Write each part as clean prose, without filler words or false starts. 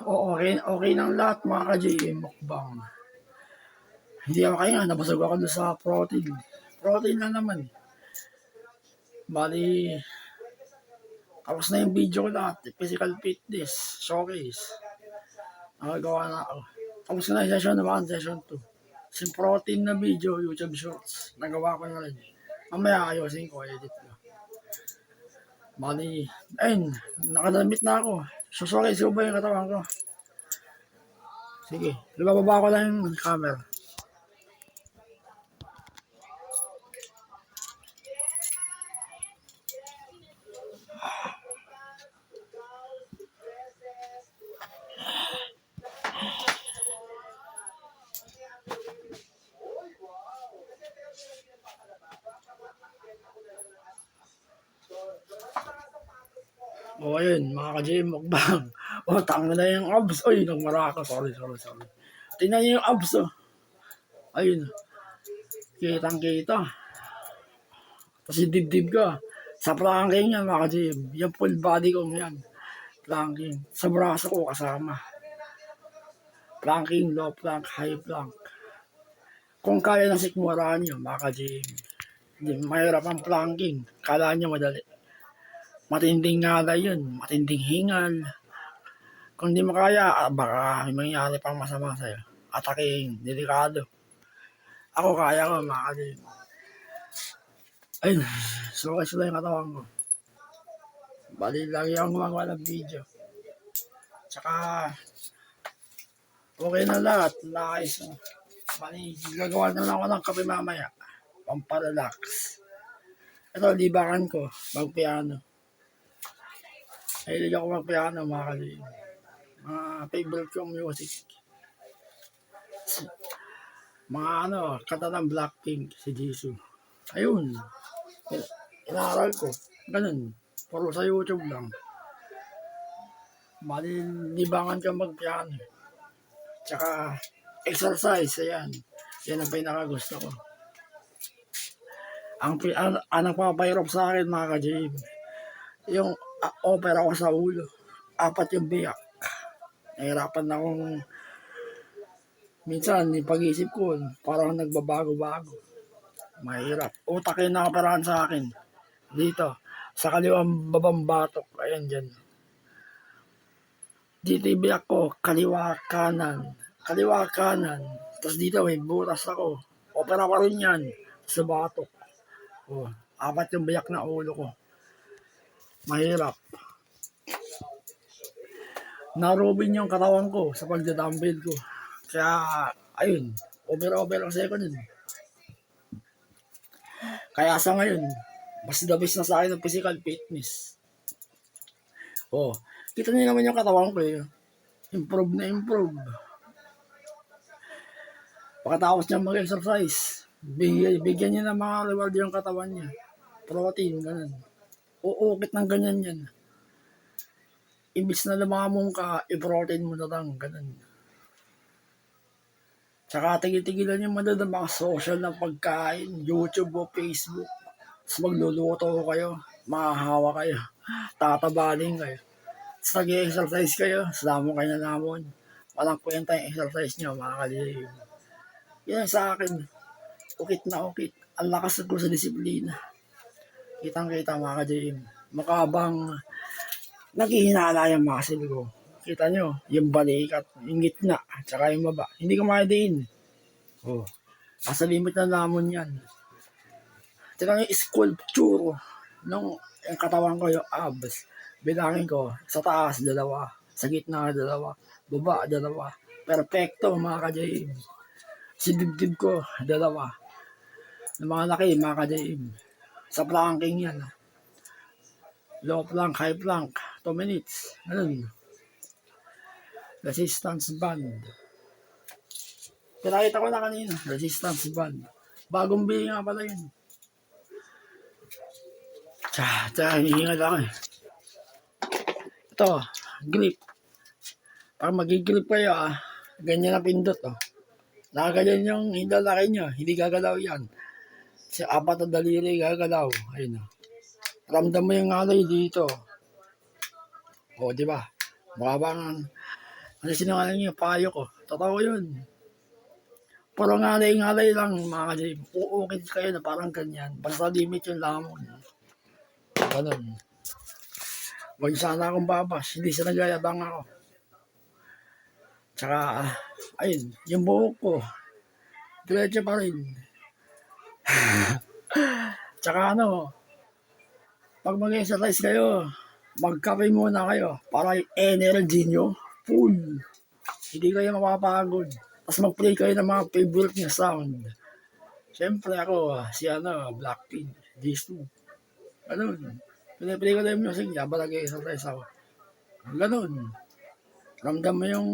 Okay, okay ng lahat mga ka-JM mukbang. Hindi ako kaya nga, nabusog ako doon sa protein. Protein na naman. Bali, tapos na yung video ko lahat. Physical fitness, showcase. Nakagawa na ako. Tapos na yung session 1, session 2. Yung protein na video, YouTube Shorts. Nagawa ko na rin. Mamaya ayusin ko, edit ko. Bali, ayun, nakadamit na ako. Showcase ko ba yung katawan ko? Sige, lumababa ko lang yung camera. O ayun, mga ka-JM mukbang. O, tanga na yung abs. Uy, nagmara ako. Sorry. Tingnan niyo yung abs, oh. Ayun. Kitang-kita. Tapos yung dibdib ko. Sa planking yan, mga ka-JM. Yung full body ko yan. Planking. Sa braso ko kasama. Planking, low plank, high plank. Kung kaya ng sikmuraan nyo, mga ka-JM. Hindi, mahirap ang planking. Kala nyo madali. Matinding ngalay yun. Matinding hingal. Kung di mo kaya, baka may mangyari pang masama sa'yo. Ataking, delikado. Ako kaya ko, mga ka-JM. Ayun, so sila yung katawan ko. Bali, lagi akong gumagawa ng video. Tsaka, okay na lahat. Nice. Bali, gagawa na lang ako ng kape mamaya. Pamparelax. Ito, libangan ko. Mag-piano. Mahilig ako mag-piano, mga ka-JM. Mga favorite kong music. Mga kanta ng Blackpink, si Jisoo. Ayun. Inaaral ko. Ganun. Puro sa YouTube lang. Bali, libangan ka mag-piano. Tsaka, exercise. Ayan. Yan ang pinakagusto ko. Ang nagpapahirap sa akin, mga ka-JM, yung opera ko sa ulo. 4 yung biyak. Nahirapan akong minsan, yung pag-isip ko, parang nagbabago-bago. Mahirap. Utak yung nakaparahan sa akin. Dito. Sa kaliwang babang batok. Ayan dyan. Dito yung biyak ko. Kaliwa kanan. Kaliwa kanan. Tapos dito may butas ako. Opera pa rin yan. Sa batok. Oh, 4 yung biyak na ulo ko. Mahirap. Narobin yung katawan ko sa pagdadumbbell ko. Kaya, ayun. Over kasi ako nun. Kaya sa ngayon, mas the best na sa akin ng physical fitness. Oh, kita niyo naman yung katawan ko eh. Improve na improve. Pagkatapos niya mag-exercise, bigyan niya ng mga reward yung katawan niya. Protein, ganun. Uukit ng ganyan yan. Imbis na lumangamon ka, i-protein mo na lang, ganun. Tsaka tigil-tigilan yung mga social na pagkain, YouTube o Facebook. Tapos magluluto kayo, mahahawa kayo, tatabaling kayo. Tapos nag-exercise kayo, slamon kayo na namon. Walang kwenta yung exercise nyo, mga ka-JM. Yan sa akin, ukit na ukit. Ang lakas ko sa disiplina. Kitang-kita, mga ka-JM. Makabang naghihinala yung muscle ko. Kita nyo, yung balikat, yung gitna, tsaka yung baba. Hindi ko makadiin. Oh, nasa limit na namon yan. Tignan yung sculpture ng yung katawan ko, yung abs. Bilangin ko, sa taas, 2. Sa gitna, 2. Baba, 2. Perfecto, mga ka-JM. Si dibdib ko, 2. Ng mga laki, mga ka-JM. Sa planking yan. Low plank, high plank, 2 minutes. Ganun. Resistance band. Pinakita ko na kanina, resistance band. Bagong bili nga pala yun. Hihingal ako eh. Ito, grip. Pag mag-grip kayo ganyan ang pindot Nakaganyan yung hindalaki nyo, hindi gagalaw yan. Kasi 4 na daliri gagalaw. Ayun Ramdam mo yung alay dito. O, di ba? Mukha bang Kasi sinungaling yung payo ko. Totoo yun. Puro ngalay-ngalay lang mga ka-JM. Uukit kayo na parang ganyan. Basta limit yung lamon. Ganun. Huwag sana akong babas. Hindi sila gayabang ako. Tsaka, ayun, yung buhok ko. Diretso pa rin. Tsaka ano, pag mag-exercise kayo, magkape muna kayo para yung energy nyo full. Hindi kayo mapapagod. Tapos mag-play kayo ng mga favorite nyo sound. Siyempre ako, si Blackpink, Jisoo. Ganun. Piniplay ko na yung music niya, habang nag-exercise ako. Ganun. Ramdam mo yung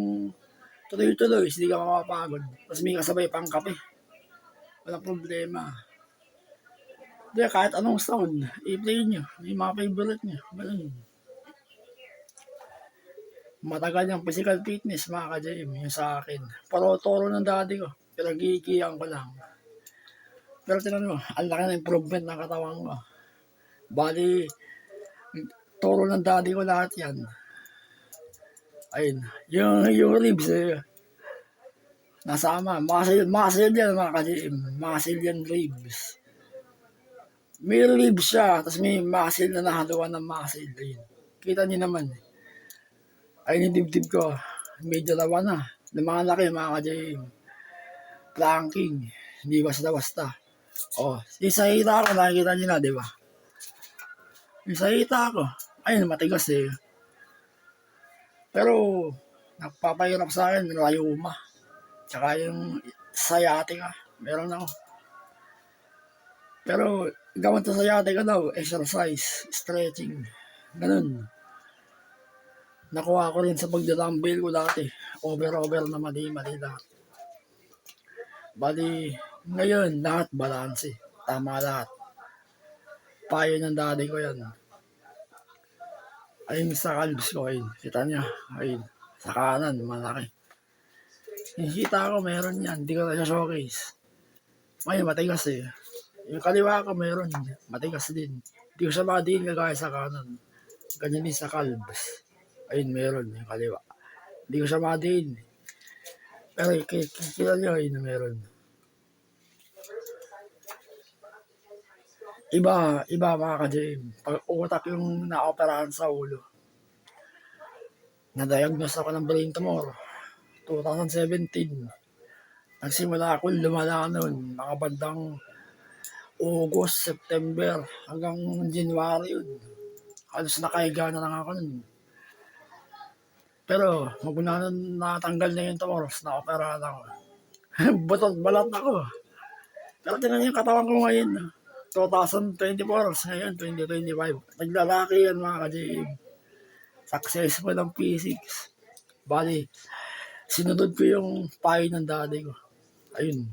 tuloy-tuloy, hindi ka mapapagod. Tapos may kasabay pang kape. Walang problema. Hindi, kahit anong sound, i-play nyo. Yung mga favorite nyo. Ganun. Matagal yung physical fitness, mga ka-JM, yung sa akin. Paro-toro ng daddy ko. Pinag-iikihan ko lang. Pero tinan mo, ang laki ng improvement ng katawan ko. Bali, toro ng daddy ko lahat yan. Ayun, yung ribs, nasama. Muscle yan, mga ka-JM. Muscle yan ribs. May ribs siya, tapos may muscle na nahaluan ng muscle. Ayun. Kita niyo naman. Ayun yung dibdib ko. May dalawa na. Lumalaki, mga ka-JM. Planking. Hindi basta-basta. Oh, yung sa hita ko, nakikita niyo na, di ba? Yung sa hita ko, ayun, matigas eh. Pero, nagpapahirap sa akin, rayuma. Tsaka yung sciatica, meron ako. Pero, gamot sa sciatica daw, exercise, stretching, ganun. Nakuha ko rin sa pagdadumbbell ko dati. Over na mali lahat. Bali, ngayon, lahat balanse. Tama lahat. Payo ng daddy ko yan. Ayun sa calves ko, ayun. Kita niya, ayun. Sa kanan, malaki. Yung kita ko, meron yan. Hindi ko na siya showcase. Ayun, matigas eh. Yung kaliwa ko, meron. Matigas din. Hindi ko siya madiin kagaya sa kanan. Ganyan din sa calves. Ayun, meron. Yung kaliwa. Hindi ko siya madiin. Pero kita niyo, ayun, meron. Iba mga ka-JM. Pag utak yung na-operahan sa ulo. Na-diagnose ako ng brain tumor. 2017. Nagsimula ako lumala noon. Mga bandang August, September, hanggang January yun. Halos nakahiga na lang ako nun. Pero, magmula nun natanggal na yung tumor, na-operahan ako. Butot balat ako. Pero tingnan yung katawan ko ngayon. 2024, ngayon 2025. Naglalaki yan mga ka-JM. Successful ang physics. Bali, sinunod ko yung payo ng daddy ko. Ayun.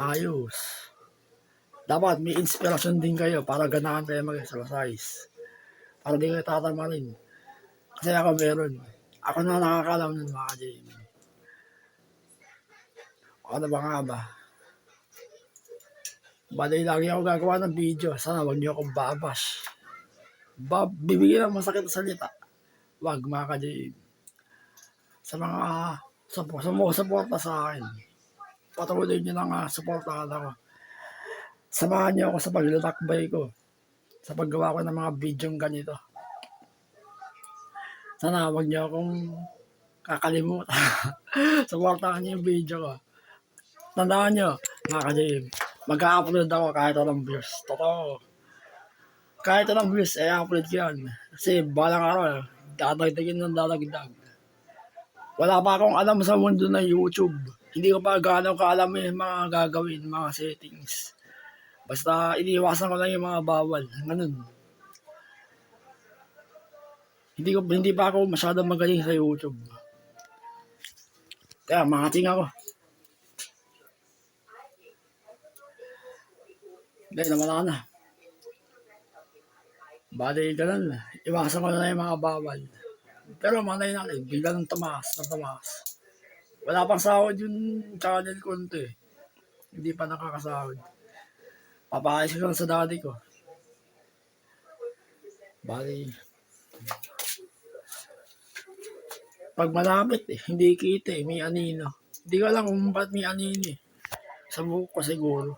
Ayos. Dapat may inspirasyon din kayo para ganahan kayo mag-exercise. Para di kayo tatama rin. Kasi ako meron. Ako na nakakalam ng mga ka-JM. Ano ba nga ba? Bali, lagi ako gagawa ng video. Sana wag niyo akong babash. Bibigyan ng masakit na salita. Wag mga ka-JM. Sa mga sumusuporta sa akin. Patuloy niyo lang suportahan ako. Samahan niyo ako sa paglalakbay ko. Sa paggawa ko ng mga video ganito. Sana wag niyo akong kakalimutan. Suportahan niyo yung video ko. Tandaan niyo, mga ka-JM. Mag-upload ako kahit anong views. Totoo. Kahit anong views, upload ko yan. Kasi balang araw, dadagdagin ng dadagdag. Wala pa akong alam sa mundo ng YouTube. Hindi ko pa gaano kaalam yung mga gagawin, mga settings. Basta iniiwasan ko lang yung mga bawal. Ganun. Hindi pa ako masyadong magaling sa YouTube. Kaya makating ako. Dahil naman na. Bali, ganun. Iwasan ko na yung mga bawal. Pero manay natin, biglang tumaas. Wala pang sahod yung channel ko nito eh. Hindi pa nakakasahod. Papayos ko lang sa daddy ko. Bali, Pag malapit hindi kita may anino. Hindi ko alam kung ba't may anino Sa buhok ko siguro.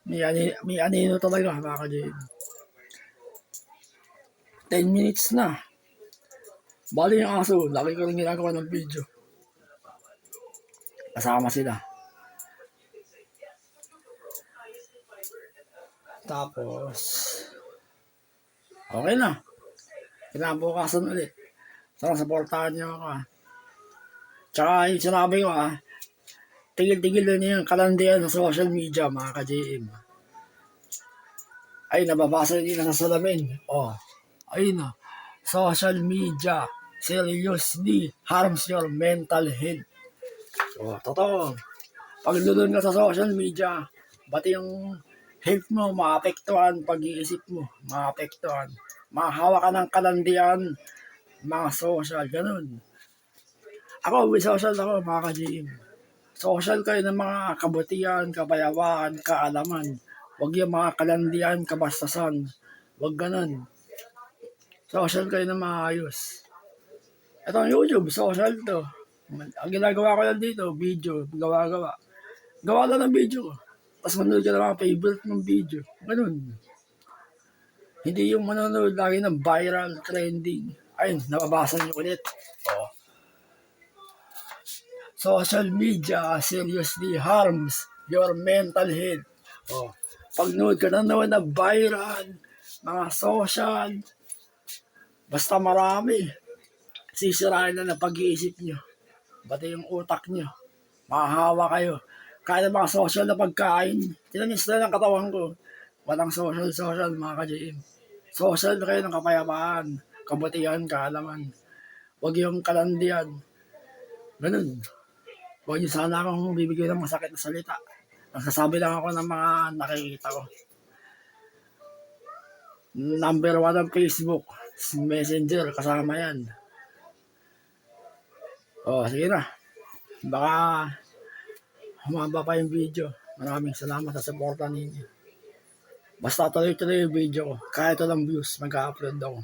May anino talaga mga ka-JM. 10 minutes na. Bali yung aso, laki ko rin ginagawa ng video. Kasama sila. Tapos, okay na. Kinabukasan ulit. Sana supportahan niyo ako. Tsaka yung sinabi ko tigil-tigil na niyo yung kalandian sa social media mga ka-JM. Ay, nababasa niyo na sa salamin. Ayun na. Social media seriously harms your mental health. Totoo. Pag lulun ka sa social media, pati yung health mo maapektuhan, pag-iisip mo maapektuhan. Mahahawa ka ng kalandian, mga social, ganun. Ako, with social ako, mga ka-GM. Social kayo ng mga kabutihan, kapayapaan, kaalaman. Huwag yung mga kalandian, kabastasan. Huwag ganun. Social kayo ng maayos. Ito ang YouTube, social to. Ang ginagawa ko lang dito, video, gawa-gawa. Gawa lang ng video. Tapos manood ka ng mga favorite ng video. Ganun. Hindi yung manonood lagi ng viral, trending. Ayun, nababasa niyo ulit. Social media seriously harms your mental health. Pag nood ka na naman na viral, mga social, basta marami, sisirain na ng pag-iisip nyo. Pati yung utak nyo. Mahahawa kayo. Kaya mga social na pagkain, tinamis na ng katawan ko. Walang social, mga ka-JM. Social kayo ng kapayapaan, kabutihan, kaalaman. Huwag yung kalandian. Ganun. Huwag niyo sana akong bibigyan ng masakit na salita. Nagsasabi lang ako ng mga nakikita ko. Number 1 ang Facebook. Messenger, kasama yan. Sige na. Baka humaba pa yung video. Maraming salamat sa suporta ninyo. Basta tuloy-tuloy yung video ko. Kahit walang views, mag-upload ako.